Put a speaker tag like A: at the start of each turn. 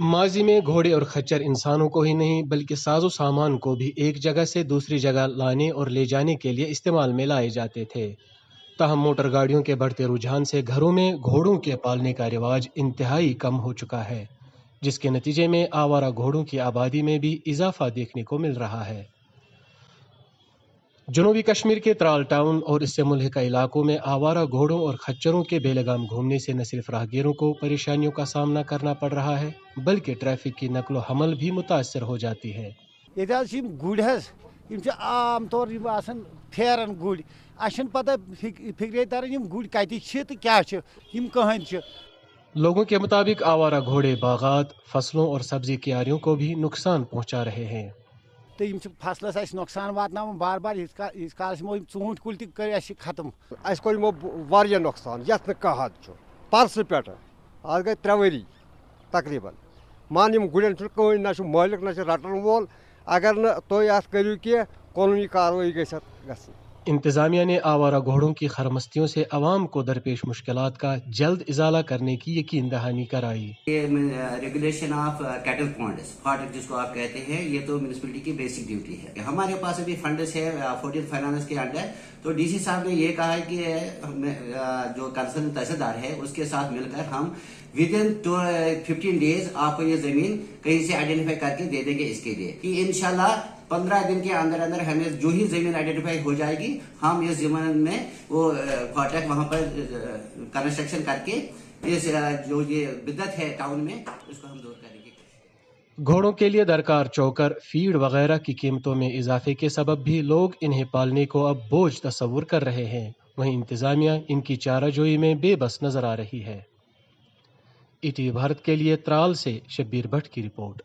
A: माजी में घोड़े और खच्चर इंसानों को ही नहीं बल्कि साजो सामान को भी एक जगह से दूसरी जगह लाने और ले जाने के लिए इस्तेमाल में लाए जाते थे। ताहम मोटर गाड़ियों के बढ़ते रुझान से घरों में घोड़ों के पालने का रिवाज इंतहाई कम हो चुका है, जिसके नतीजे में आवारा घोड़ों की आबादी में भी इजाफा देखने को मिल रहा है। जनूबी कश्मीर के त्राल टाउन और इससे मुल्हिका इलाकों में आवारा घोड़ों और खच्चरों के बेलगाम घूमने से न सिर्फ राहगीरों को परेशानियों का सामना करना पड़ रहा है बल्कि ट्रैफिक की नकलो हमल भी मुतासर हो जाती है।
B: आम तौर फेरन गुड़ पता फिक्रे तरन गुड़ कत क्या कहन।
A: लोगों के मुताबिक आवारा घोड़े बागात, फसलों और सब्जी क्यारियों को भी नुकसान पहुंचा रहे हैं।
B: तो फसलस नुकसान वातना बार बार इस काल ूंट कुल खत्म
C: वारिया नुकसान ये हद परस पे आज गई 3 वरी तकरीबन मान गुड़न कहीं ना मालिक ना रटन वोल अगर न तुम करू कि कानूनी कार्रवाई गई।
A: इंतजामिया ने आवारा घोड़ों की खरमस्तियों से अवाम को दरपेश मुश्किलात का जल्द इजाला करने की यकीन दहानी कराई।
D: ये रेगुलेशन ऑफ कैटल पॉन्ड्स फाटक जिसको आप कहते हैं, ये तो म्यूनिसिपैलिटी की बेसिक ड्यूटी है। हमारे पास अभी फंड्स है 14 फाइनेंस के अंडर, तो डीसी साहब ने ये कहा है कि जो कंसर्न तहसीलदार है उसके साथ मिलकर हम विद इन 15 डेज आपको ये जमीन कहीं से आइडेंटिफाई करके दे देंगे इसके लिए कि इंशाल्लाह 15 दिन के अंदर अंदर हमें जो ही जमीन आइडेंटिफाई हो जाएगी हम इस जमीन में वो फाटक वहां पर कंस्ट्रक्शन करके इस जो ये बिद्दत है टाउन में उसको हम दूर करेंगे।
A: घोड़ों के लिए दरकार चोकर, फीड वगैरह की कीमतों में इजाफे के सबब भी लोग इन्हें पालने को अब बोझ तस्वुर कर रहे हैं। वहीं इंतजामिया इनकी चाराजोई में बेबस नजर आ रही है। ईटीवी भारत के लिए त्राल से शब्बीर भट्ट की रिपोर्ट।